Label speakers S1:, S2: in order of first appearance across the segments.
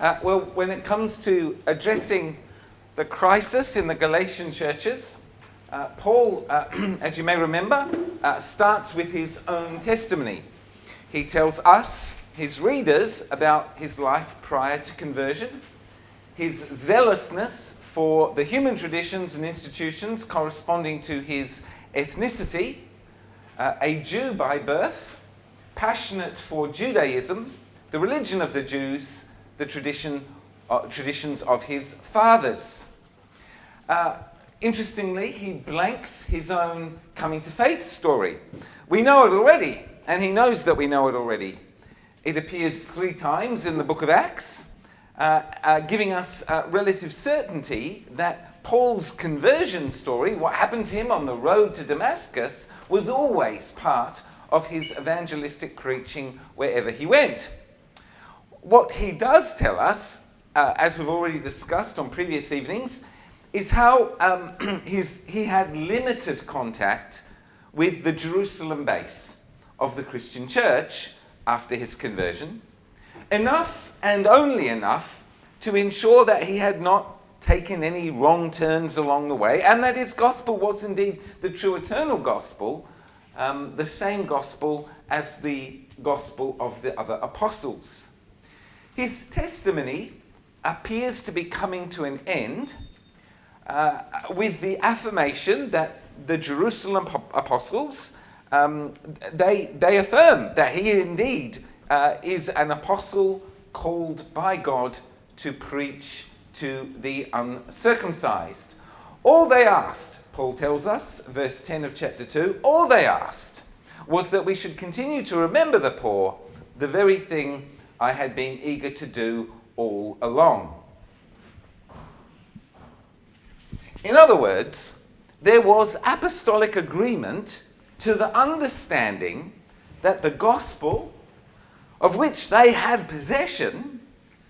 S1: Well, when it comes to addressing the crisis in the Galatian churches, Paul, as you may remember, starts with his own testimony. He tells us, his readers, about his life prior to conversion, his zealousness for the human traditions and institutions corresponding to his ethnicity, a Jew by birth, passionate for Judaism, the religion of the Jews, the traditions of his fathers. Interestingly, he blanks his own coming to faith story. We know it already, and he knows that we know it already. It appears 3 times in the book of Acts, giving us relative certainty that Paul's conversion story, what happened to him on the road to Damascus, was always part of his evangelistic preaching wherever he went. What he does tell us, as we've already discussed on previous evenings, is how he had limited contact with the Jerusalem base of the Christian church after his conversion, enough and only enough to ensure that he had not taken any wrong turns along the way, and that his gospel was indeed the true eternal gospel, the same gospel as the gospel of the other apostles. His testimony appears to be coming to an end with the affirmation that the Jerusalem apostles, they affirm that he indeed is an apostle called by God to preach to the uncircumcised. All they asked, Paul tells us, verse 10 of chapter 2, all they asked was that we should continue to remember the poor, the very thing I had been eager to do all along. In other words, there was apostolic agreement to the understanding that the gospel of which they had possession,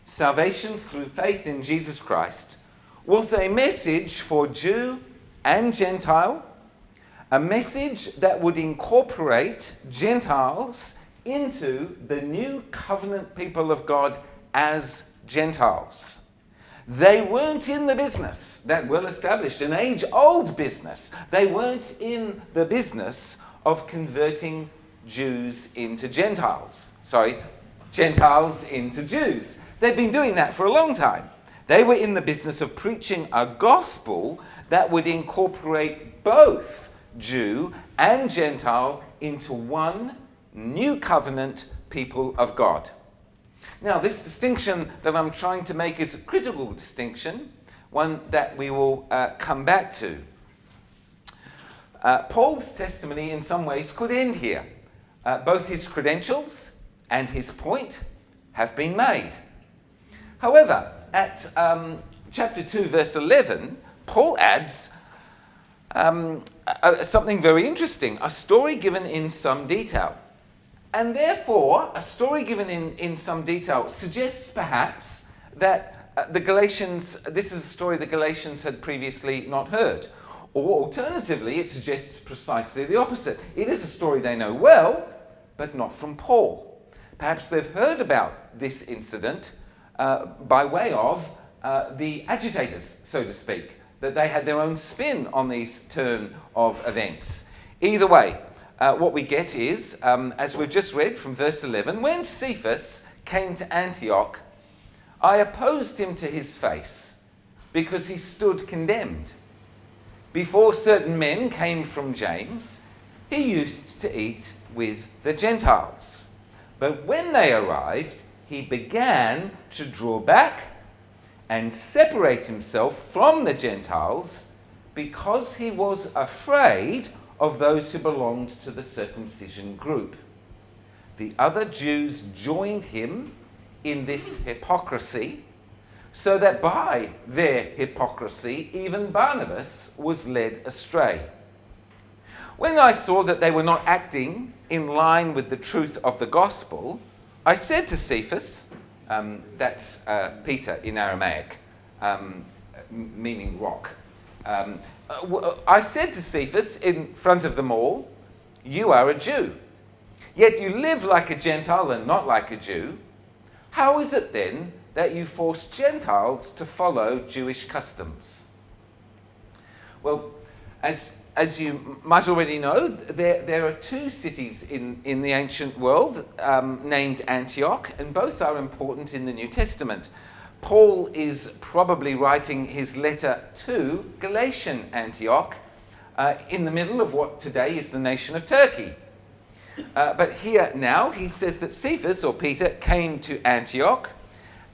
S1: salvation through faith in Jesus Christ, was a message for Jew and Gentile, a message that would incorporate Gentiles into the new covenant people of God as Gentiles. They weren't in the business, that well-established, an age-old business. They weren't in the business of converting Jews into Gentiles. Gentiles into Jews. They'd been doing that for a long time. They were in the business of preaching a gospel that would incorporate both Jew and Gentile into one new covenant people of God. Now, this distinction that I'm trying to make is a critical distinction, one that we will come back to. Paul's testimony in some ways could end here. Both his credentials and his point have been made. However, at chapter 2, verse 11, Paul adds something very interesting, a story given in some detail. And therefore, a story given in some detail suggests perhaps that the Galatians, this is a story the Galatians had previously not heard. Or alternatively, it suggests precisely the opposite. It is a story they know well, but not from Paul. Perhaps they've heard about this incident by way of the agitators, so to speak, that they had their own spin on this turn of events. Either way, what we get is, as we've just read from verse 11, when Cephas came to Antioch, I opposed him to his face because he stood condemned. Before certain men came from James, he used to eat with the Gentiles. But when they arrived, he began to draw back and separate himself from the Gentiles because he was afraid of those who belonged to the circumcision group. The other Jews joined him in this hypocrisy, so that by their hypocrisy, even Barnabas was led astray. When I saw that they were not acting in line with the truth of the gospel, I said to Cephas, that's Peter in Aramaic, meaning rock. I said to Cephas in front of them all, you are a Jew, yet you live like a Gentile and not like a Jew. How is it then that you force Gentiles to follow Jewish customs? Well, as you might already know, there are two cities in the ancient world named Antioch, and both are important in the New Testament. Paul is probably writing his letter to Galatian Antioch in the middle of what today is the nation of Turkey. But here now he says that Cephas, or Peter, came to Antioch,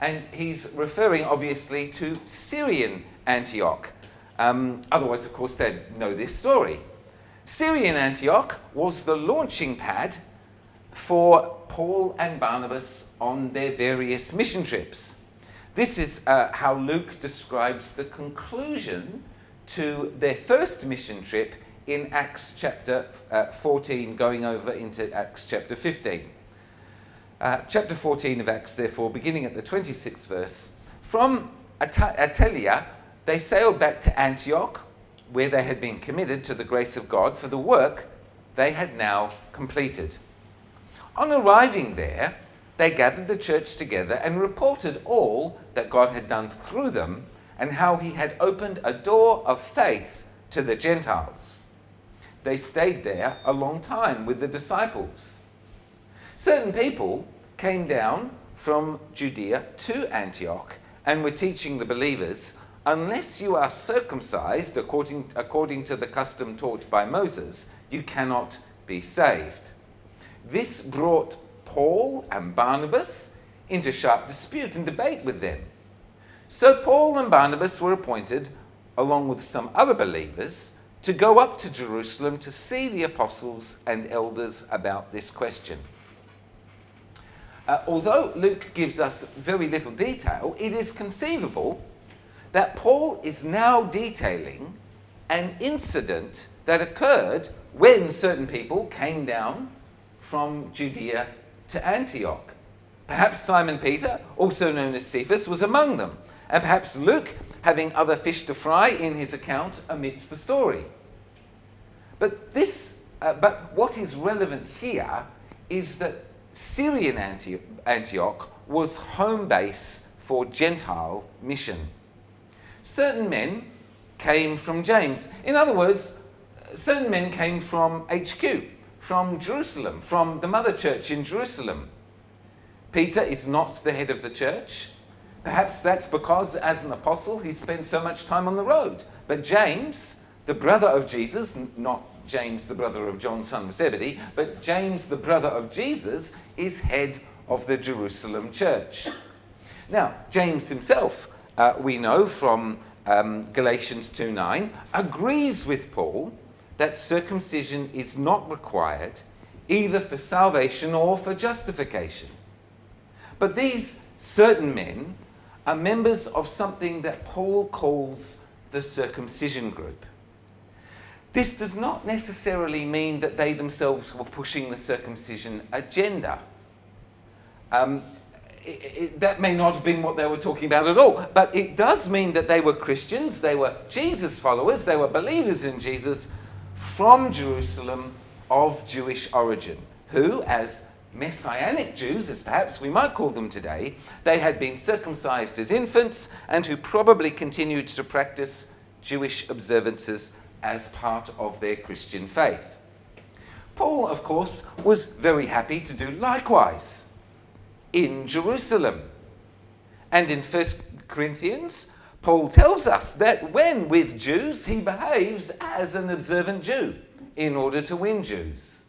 S1: and he's referring obviously to Syrian Antioch. Otherwise, of course, they'd know this story. Syrian Antioch was the launching pad for Paul and Barnabas on their various mission trips. This is how Luke describes the conclusion to their first mission trip in Acts chapter 14, going over into Acts chapter 15. Chapter 14 of Acts, therefore, beginning at the 26th verse, from Attalia, they sailed back to Antioch, where they had been committed to the grace of God for the work they had now completed. On arriving there, they gathered the church together and reported all that God had done through them and how he had opened a door of faith to the Gentiles. They stayed there a long time with the disciples. Certain people came down from Judea to Antioch and were teaching the believers, unless you are circumcised according to the custom taught by Moses, you cannot be saved. This brought Paul and Barnabas into sharp dispute and debate with them. So Paul and Barnabas were appointed, along with some other believers, to go up to Jerusalem to see the apostles and elders about this question. Although Luke gives us very little detail, it is conceivable that Paul is now detailing an incident that occurred when certain people came down from Judea to Antioch. Perhaps Simon Peter, also known as Cephas, was among them, and perhaps Luke, having other fish to fry in his account, omits the story. But what is relevant here is that Syrian Antioch was home base for Gentile mission. Certain men came from James. In other words, certain men came from HQ, from Jerusalem, from the mother church in Jerusalem. Peter is not the head of the church. Perhaps that's because, as an apostle, he spent so much time on the road. But James, the brother of Jesus, not James, the brother of John, son of Zebedee, but James, the brother of Jesus, is head of the Jerusalem church. Now, James himself, we know from Galatians 2:9, agrees with Paul that circumcision is not required either for salvation or for justification. But these certain men are members of something that Paul calls the circumcision group. This does not necessarily mean that they themselves were pushing the circumcision agenda. That may not have been what they were talking about at all, but it does mean that they were Christians, they were Jesus followers, they were believers in Jesus from Jerusalem of Jewish origin, who, as Messianic Jews, as perhaps we might call them today, they had been circumcised as infants and who probably continued to practice Jewish observances as part of their Christian faith. Paul, of course, was very happy to do likewise in Jerusalem. And in 1 Corinthians, Paul tells us that when with Jews, he behaves as an observant Jew in order to win Jews.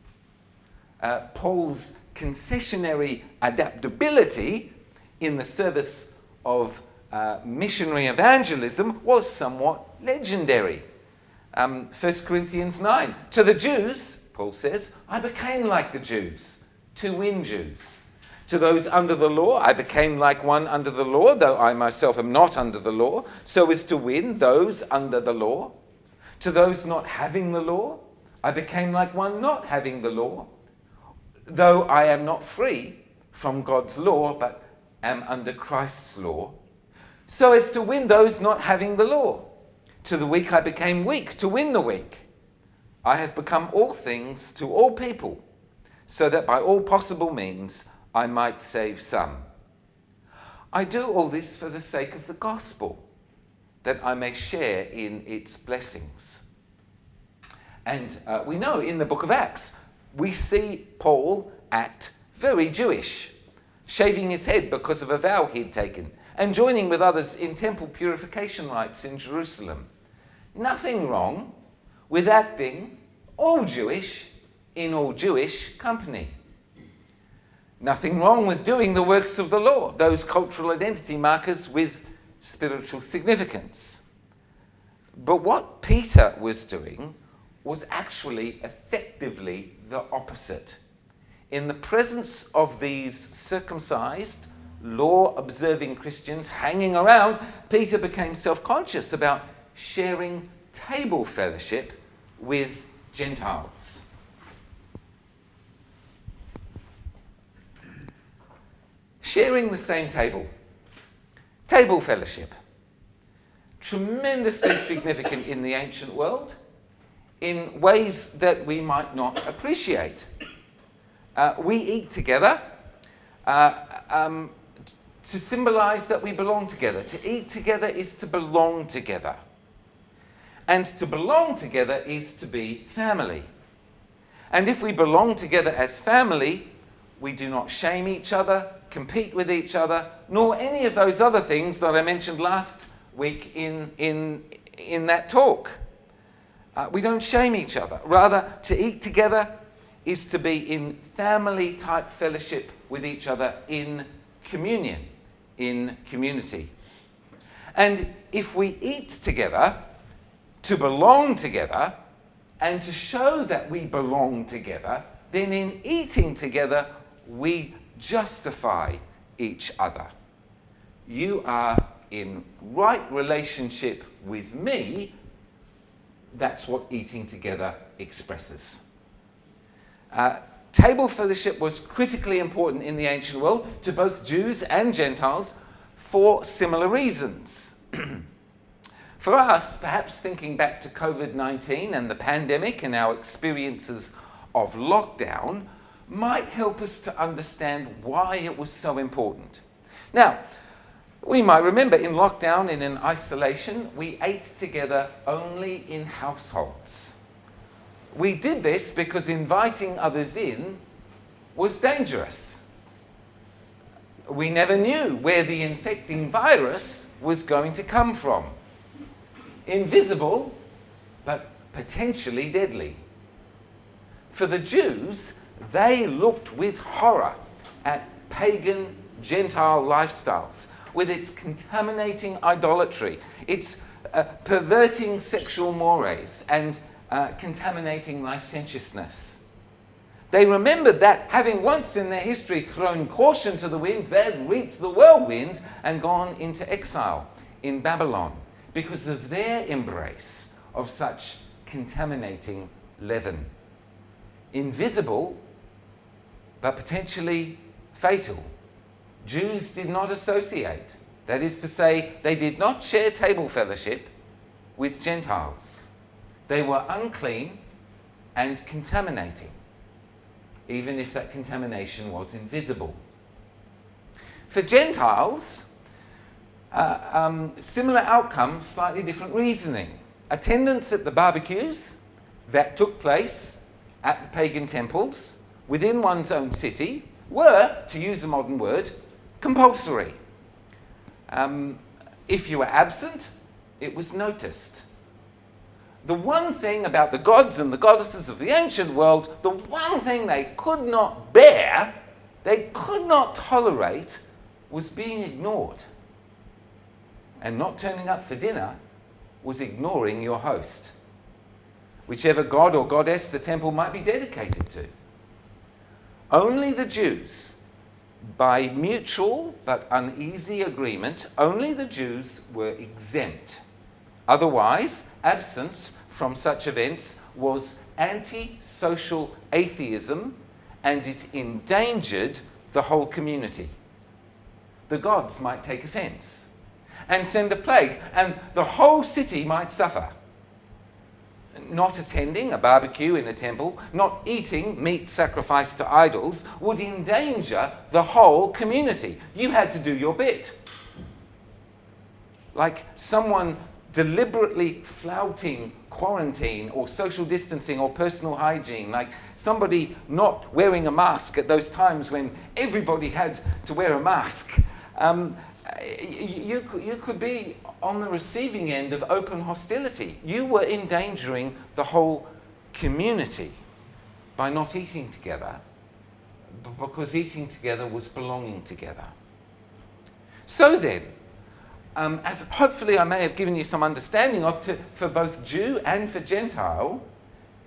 S1: Paul's concessionary adaptability in the service of missionary evangelism was somewhat legendary. 1 Corinthians 9, to the Jews, Paul says, I became like the Jews to win Jews. To those under the law, I became like one under the law, though I myself am not under the law, so as to win those under the law. To those not having the law, I became like one not having the law, though I am not free from God's law, but am under Christ's law, so as to win those not having the law. To the weak I became weak to win the weak. I have become all things to all people, so that by all possible means I might save some. I do all this for the sake of the gospel, that I may share in its blessings. And we know in the book of Acts, we see Paul act very Jewish, shaving his head because of a vow he'd taken, and joining with others in temple purification rites in Jerusalem. Nothing wrong with acting all Jewish in all Jewish company. Nothing wrong with doing the works of the law, those cultural identity markers with spiritual significance. But what Peter was doing was actually effectively the opposite. In the presence of these circumcised, law-observing Christians hanging around, Peter became self-conscious about sharing table fellowship with Gentiles. Sharing the same table. Table fellowship. Tremendously significant in the ancient world in ways that we might not appreciate. We eat together to symbolize that we belong together. To eat together is to belong together. And to belong together is to be family. And if we belong together as family, we do not shame each other, compete with each other, nor any of those other things that I mentioned last week in that talk. We don't shame each other. Rather, to eat together is to be in family-type fellowship with each other in communion, in community. And if we eat together, to belong together, and to show that we belong together, then in eating together, we justify each other. You are in right relationship with me. That's what eating together expresses. Table fellowship was critically important in the ancient world to both Jews and Gentiles for similar reasons. For us, perhaps thinking back to COVID-19 and the pandemic and our experiences of lockdown might help us to understand why it was so important. Now, we might remember in lockdown and in isolation, we ate together only in households. We did this because inviting others in was dangerous. We never knew where the infecting virus was going to come from. Invisible, but potentially deadly. For the Jews, they looked with horror at pagan Gentile lifestyles, with its contaminating idolatry, its perverting sexual mores, and contaminating licentiousness. They remembered that, having once in their history thrown caution to the wind, they'd reaped the whirlwind and gone into exile in Babylon because of their embrace of such contaminating leaven. Invisible, but potentially fatal. Jews did not associate. That is to say, they did not share table fellowship with Gentiles. They were unclean and contaminating, even if that contamination was invisible. For Gentiles, similar outcome, slightly different reasoning. Attendance at the barbecues that took place at the pagan temples within one's own city were, to use a modern word, compulsory. If you were absent, it was noticed. The one thing about the gods and the goddesses of the ancient world, the one thing they could not bear, they could not tolerate, was being ignored. And not turning up for dinner was ignoring your host, whichever god or goddess the temple might be dedicated to. Only the Jews, by mutual but uneasy agreement, only the Jews were exempt. Otherwise, absence from such events was anti-social atheism, and it endangered the whole community. The gods might take offense and send a plague, and the whole city might suffer. Not attending a barbecue in a temple, not eating meat sacrificed to idols, would endanger the whole community. You had to do your bit. like someone deliberately flouting quarantine or social distancing or personal hygiene, like somebody not wearing a mask at those times when everybody had to wear a mask. You could be on the receiving end of open hostility. You were endangering the whole community by not eating together, because eating together was belonging together. So then, as hopefully I may have given you some understanding of, for both Jew and for Gentile,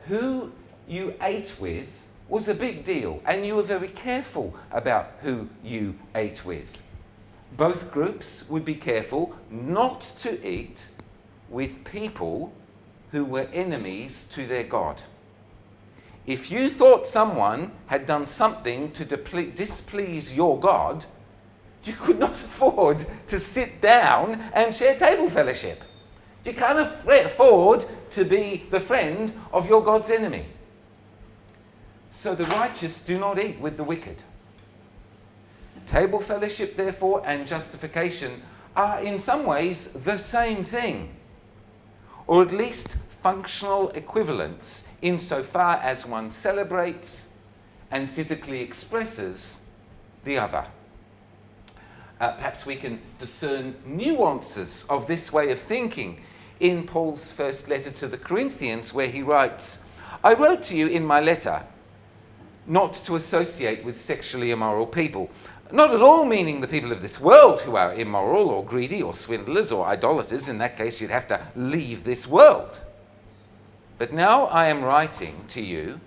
S1: who you ate with was a big deal, and you were very careful about who you ate with. Both groups would be careful not to eat with people who were enemies to their God. If you thought someone had done something to displease your God, you could not afford to sit down and share table fellowship. You can't afford to be the friend of your God's enemy. So the righteous do not eat with the wicked. Table fellowship, therefore, and justification are in some ways the same thing, or at least functional equivalents insofar as one celebrates and physically expresses the other. Perhaps we can discern nuances of this way of thinking in Paul's first letter to the Corinthians, where he writes, "I wrote to you in my letter not to associate with sexually immoral people, not at all meaning the people of this world who are immoral or greedy or swindlers or idolaters. In that case, you'd have to leave this world. But now I am writing to you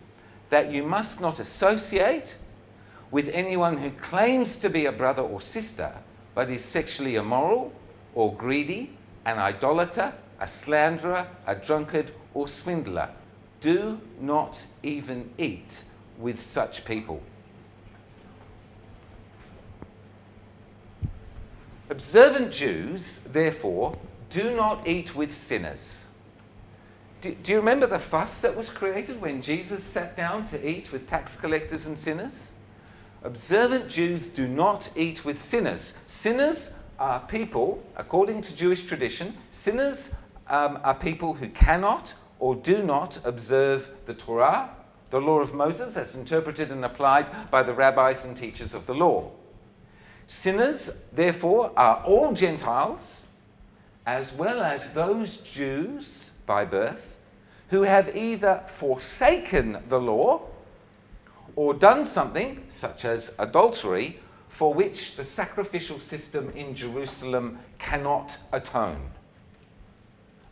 S1: that you must not associate with anyone who claims to be a brother or sister, but is sexually immoral or greedy, an idolater, a slanderer, a drunkard, or swindler. Do not even eat with such people." Observant Jews, therefore, do not eat with sinners. Do you remember the fuss that was created when Jesus sat down to eat with tax collectors and sinners? Observant Jews do not eat with sinners. Sinners are people, according to Jewish tradition, sinners are people who cannot or do not observe the Torah, the law of Moses, as interpreted and applied by the rabbis and teachers of the law. Sinners, therefore, are all Gentiles, as well as those Jews by birth, who have either forsaken the law or done something, such as adultery, for which the sacrificial system in Jerusalem cannot atone.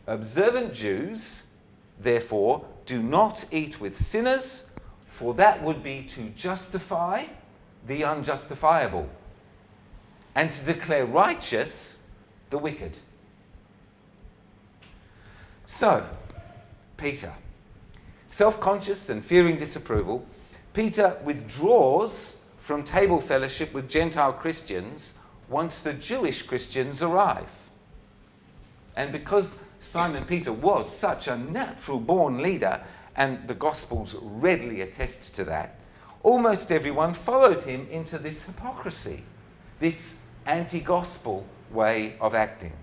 S1: Observant Jews, therefore, do not eat with sinners, for that would be to justify the unjustifiable, and to declare righteous the wicked. So, Peter, self-conscious and fearing disapproval, Peter withdraws from table fellowship with Gentile Christians once the Jewish Christians arrive. And because Simon Peter was such a natural-born leader, and the Gospels readily attest to that, almost everyone followed him into this hypocrisy, this anti-gospel way of acting.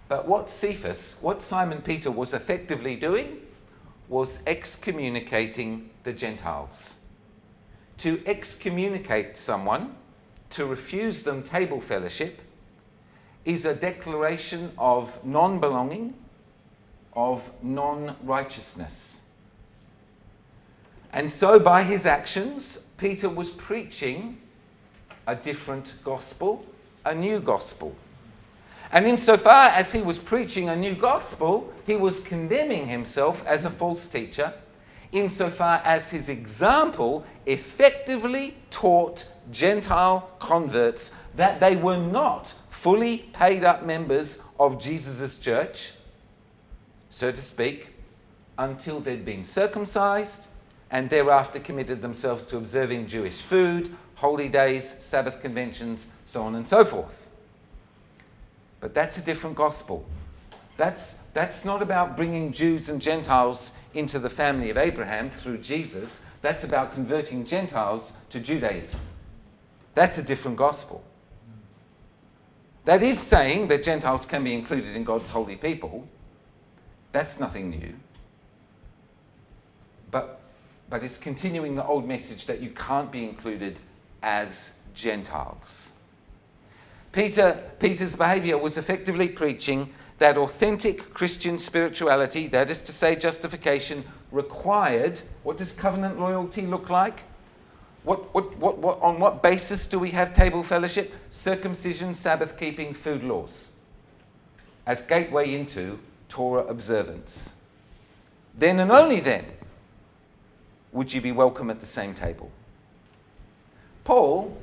S1: But what Simon Peter was effectively doing was excommunicating the Gentiles. To excommunicate someone, to refuse them table fellowship, is a declaration of non-belonging, of non-righteousness. And so by his actions, Peter was preaching a different gospel, a new gospel. And insofar as he was preaching a new gospel, he was condemning himself as a false teacher, insofar as his example effectively taught Gentile converts that they were not fully paid up members of Jesus' church, so to speak, until they'd been circumcised and thereafter committed themselves to observing Jewish food, holy days, Sabbath conventions, so on and so forth. But that's a different gospel. That's not about bringing Jews and Gentiles into the family of Abraham through Jesus. That's about converting Gentiles to Judaism. That's a different gospel. That is saying that Gentiles can be included in God's holy people. That's nothing new. But it's continuing the old message that you can't be included as Gentiles. Peter's behavior was effectively preaching that authentic Christian spirituality, that is to say justification, required, what does covenant loyalty look like? On what basis do we have table fellowship? Circumcision, Sabbath keeping, food laws, as gateway into Torah observance. Then and only then would you be welcome at the same table. Paul,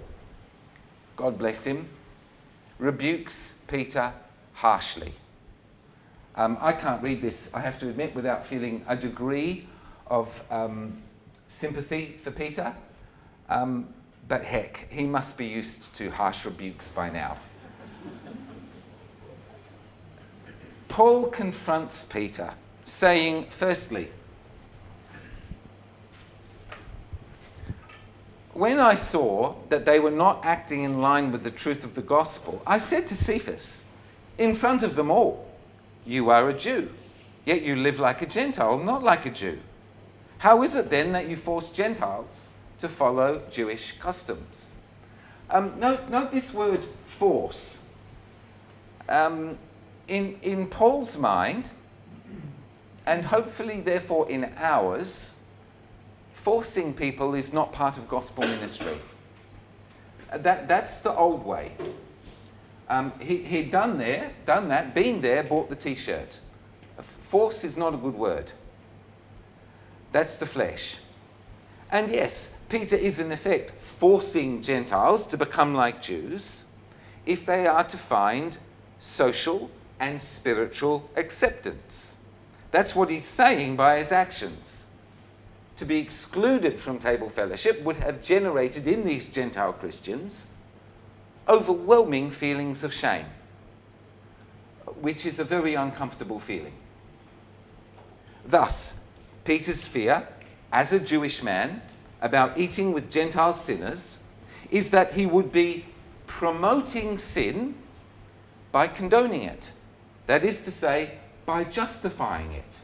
S1: God bless him, rebukes Peter harshly. I can't read this, I have to admit, without feeling a degree of sympathy for Peter. But heck, he must be used to harsh rebukes by now. Paul confronts Peter, saying, firstly, when I saw that they were not acting in line with the truth of the gospel, I said to Cephas, in front of them all, you are a Jew, yet you live like a Gentile, not like a Jew. How is it then that you force Gentiles to follow Jewish customs? Note this word force. In Paul's mind, and hopefully therefore in ours, forcing people is not part of gospel ministry. That's the old way. He'd done that, been there, bought the t-shirt. Force is not a good word. That's the flesh. And yes, Peter is in effect forcing Gentiles to become like Jews if they are to find social and spiritual acceptance. That's what he's saying by his actions. To be excluded from table fellowship would have generated in these Gentile Christians overwhelming feelings of shame, which is a very uncomfortable feeling. Thus, Peter's fear, as a Jewish man, about eating with Gentile sinners is that he would be promoting sin by condoning it. That is to say, by justifying it.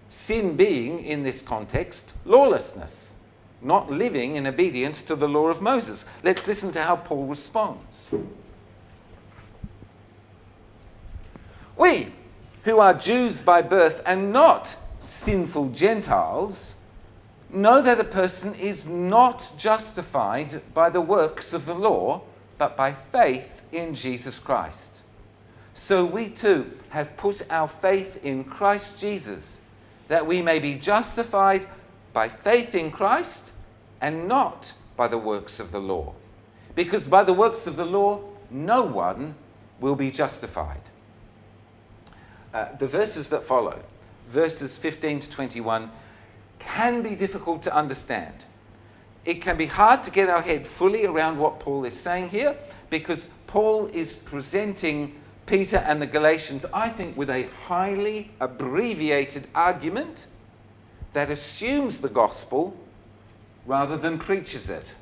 S1: Sin being, in this context, lawlessness, not living in obedience to the law of Moses. Let's listen to how Paul responds. We, who are Jews by birth and not sinful Gentiles, know that a person is not justified by the works of the law, but by faith in Jesus Christ. So we too have put our faith in Christ Jesus, that we may be justified by faith in Christ and not by the works of the law. Because by the works of the law, no one will be justified. The verses that follow, verses 15 to 21, can be difficult to understand. It can be hard to get our head fully around what Paul is saying here, because Paul is presenting Peter and the Galatians, I think, with a highly abbreviated argument that assumes the gospel rather than preaches it.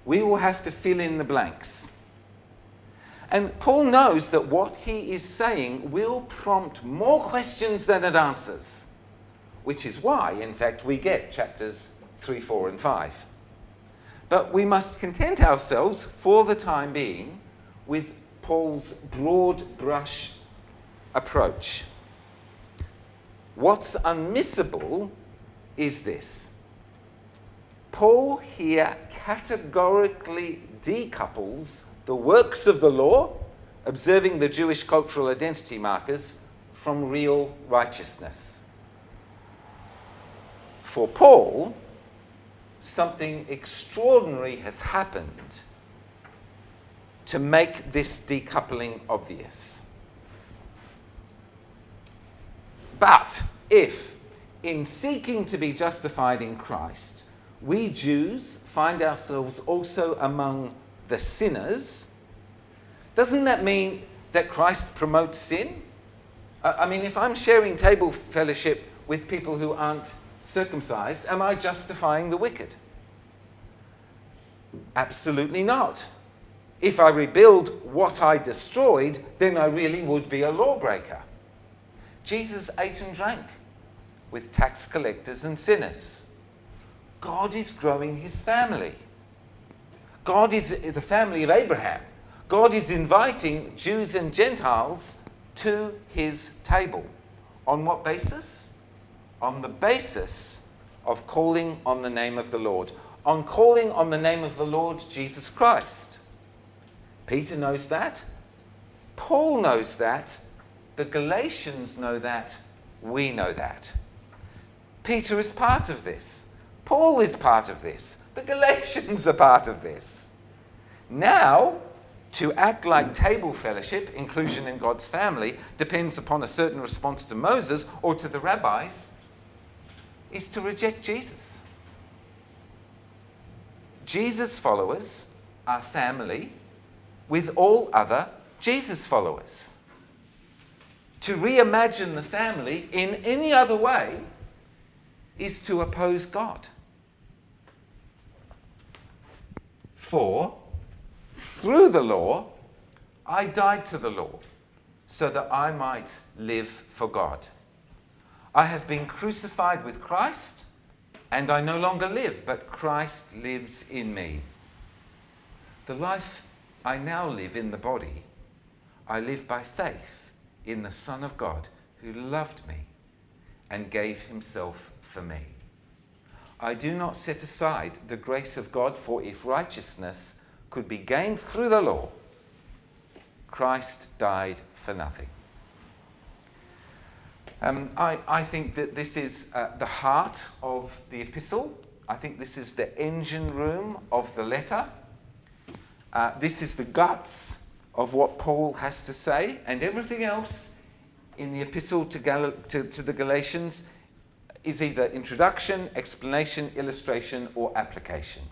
S1: We will have to fill in the blanks. And Paul knows that what he is saying will prompt more questions than it answers, which is why, in fact, we get chapters 3, 4, and 5. But we must content ourselves, for the time being, with Paul's broad brush approach. What's unmissable is this. Paul here categorically decouples the works of the law, observing the Jewish cultural identity markers, from real righteousness. For Paul, something extraordinary has happened to make this decoupling obvious. But if, in seeking to be justified in Christ, we Jews find ourselves also among the sinners, doesn't that mean that Christ promotes sin? I mean, if I'm sharing table fellowship with people who aren't circumcised, am I justifying the wicked? Absolutely not. If I rebuild what I destroyed, then I really would be a lawbreaker. Jesus ate and drank with tax collectors and sinners. God is growing his family. God is the family of Abraham. God is inviting Jews and Gentiles to his table. On what basis? On the basis of calling on the name of the Lord. On calling on the name of the Lord Jesus Christ. Peter knows that. Paul knows that. The Galatians know that. We know that. Peter is part of this. Paul is part of this. The Galatians are part of this. Now, to act like table fellowship, inclusion in God's family, depends upon a certain response to Moses or to the rabbis, is to reject Jesus. Jesus followers are family with all other Jesus followers. To reimagine the family in any other way is to oppose God. For through the law, I died to the law so that I might live for God. I have been crucified with Christ, and I no longer live, but Christ lives in me. The life I now live in the body, I live by faith in the Son of God who loved me and gave himself for me. I do not set aside the grace of God, for if righteousness could be gained through the law, Christ died for nothing. I think that this is the heart of the epistle. I think this is the engine room of the letter. This is the guts of what Paul has to say, and everything else in the epistle to the Galatians is either introduction, explanation, illustration, or application.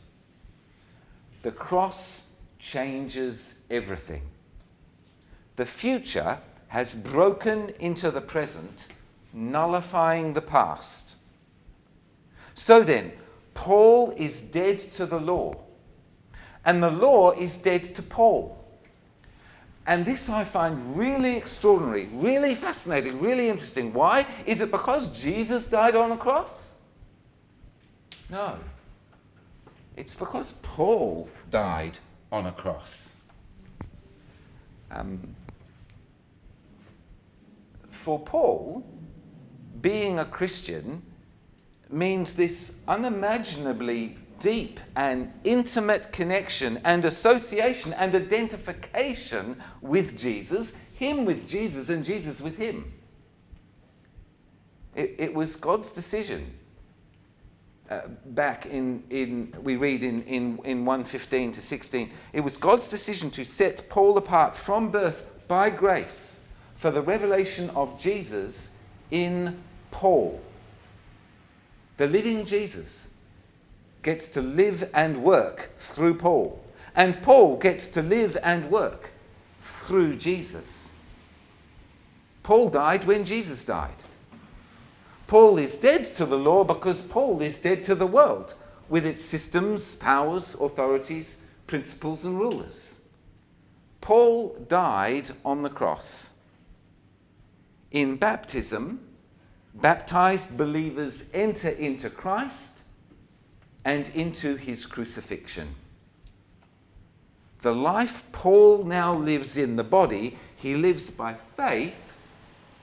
S1: The cross changes everything. The future has broken into the present, nullifying the past. So then, Paul is dead to the law, and the law is dead to Paul. And this I find really extraordinary, really fascinating, really interesting. Why? Is it because Jesus died on the cross? No. It's because Paul died on a cross. For Paul, being a Christian means this unimaginably deep and intimate connection and association and identification with Jesus, him with Jesus and Jesus with him. It was God's decision. Back we read in 1:15 to 16, it was God's decision to set Paul apart from birth by grace for the revelation of Jesus in Paul. The living Jesus gets to live and work through Paul, and Paul gets to live and work through Jesus. Paul died when Jesus died. Paul is dead to the law because Paul is dead to the world with its systems, powers, authorities, principles, and rulers. Paul died on the cross. In baptism, baptized believers enter into Christ and into his crucifixion. The life Paul now lives in the body, he lives by faith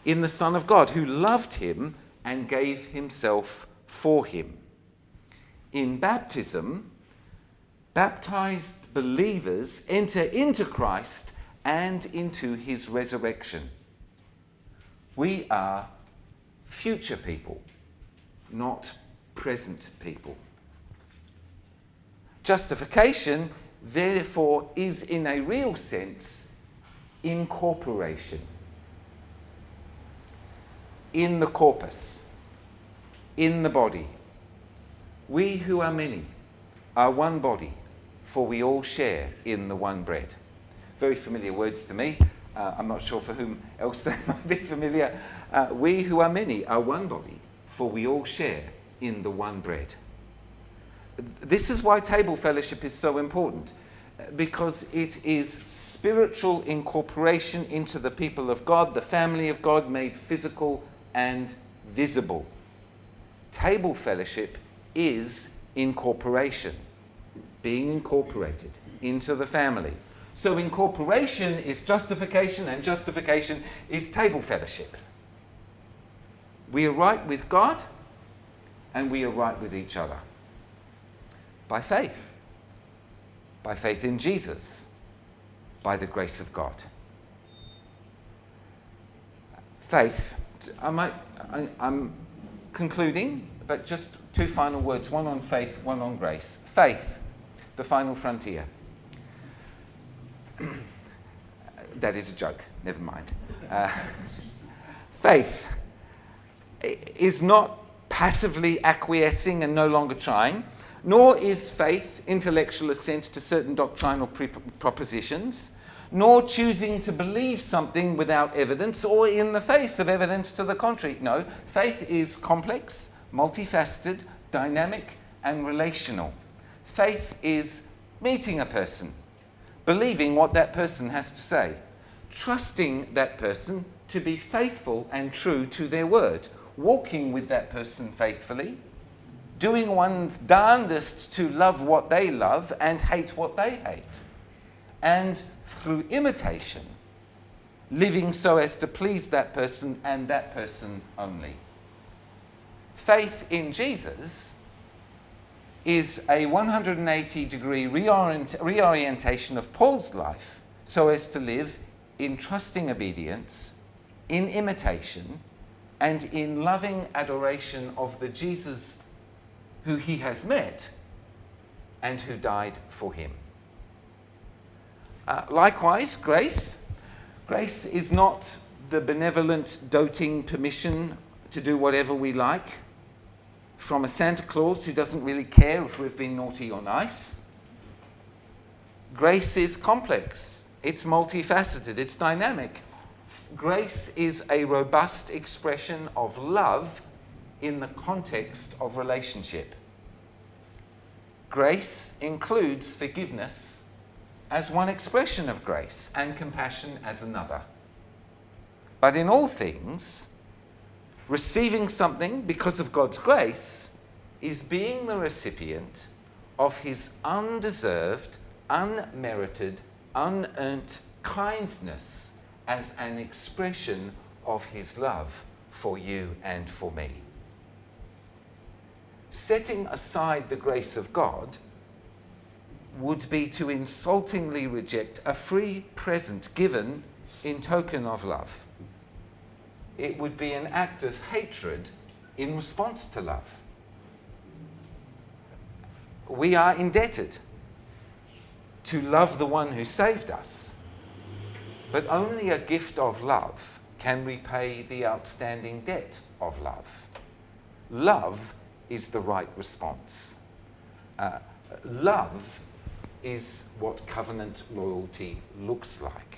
S1: in the Son of God who loved him and gave himself for him. In baptism, baptized believers enter into Christ and into his resurrection. We are future people, not present people. Justification, therefore, is in a real sense incorporation. In the corpus, in the body. We who are many are one body, for we all share in the one bread. Very familiar words to me. I'm not sure for whom else they might be familiar. We who are many are one body, for we all share in the one bread. This is why table fellowship is so important. because it is spiritual incorporation into the people of God, the family of God, made physical and visible. Table fellowship is incorporation, being incorporated into the family. So incorporation is justification, and justification is table fellowship. We are right with God, and we are right with each other. By faith. By faith in Jesus. By the grace of God. Faith. I'm concluding, but just two final words. One on faith, one on grace. Faith, the final frontier. That is a joke. Never mind. Faith is not passively acquiescing and no longer trying, nor is faith intellectual assent to certain doctrinal propositions, nor choosing to believe something without evidence or in the face of evidence to the contrary. No, faith is complex, multifaceted, dynamic, and relational. Faith is meeting a person, believing what that person has to say, trusting that person to be faithful and true to their word, walking with that person faithfully, doing one's darndest to love what they love and hate what they hate, and through imitation, living so as to please that person and that person only. Faith in Jesus is a 180-degree reorientation of Paul's life so as to live in trusting obedience, in imitation, and in loving adoration of the Jesus who he has met and who died for him. Likewise, grace. Grace is not the benevolent, doting permission to do whatever we like from a Santa Claus who doesn't really care if we've been naughty or nice. Grace is complex. It's multifaceted. It's dynamic. Grace is a robust expression of love in the context of relationship. Grace includes forgiveness as one expression of grace and compassion as another. But in all things, receiving something because of God's grace is being the recipient of his undeserved, unmerited, unearned kindness as an expression of his love for you and for me. Setting aside the grace of God would be to insultingly reject a free present given in token of love. It would be an act of hatred in response to love. We are indebted to love the one who saved us, but only a gift of love can repay the outstanding debt of love. Love is the right response. Love is what covenant loyalty looks like.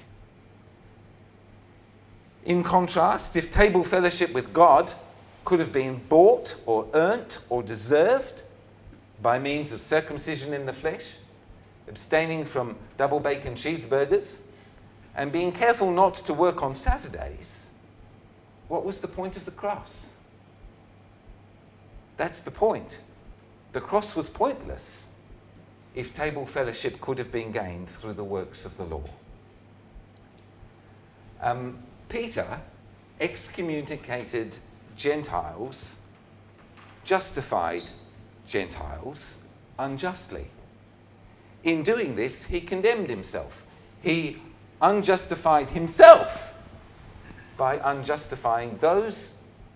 S1: In contrast, if table fellowship with God could have been bought or earned or deserved by means of circumcision in the flesh, abstaining from double bacon cheeseburgers, and being careful not to work on Saturdays, what was the point of the cross? That's the point. The cross was pointless if table fellowship could have been gained through the works of the law. Peter excommunicated Gentiles, justified Gentiles unjustly. In doing this, he condemned himself. He unjustified himself by unjustifying those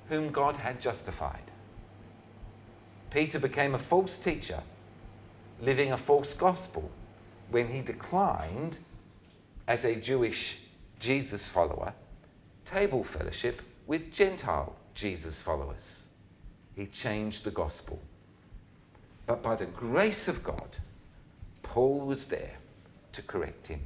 S1: whom God had justified. Peter became a false teacher, living a false gospel, when he declined, as a Jewish Jesus follower, table fellowship with Gentile Jesus followers. He changed the gospel. But by the grace of God, Paul was there to correct him.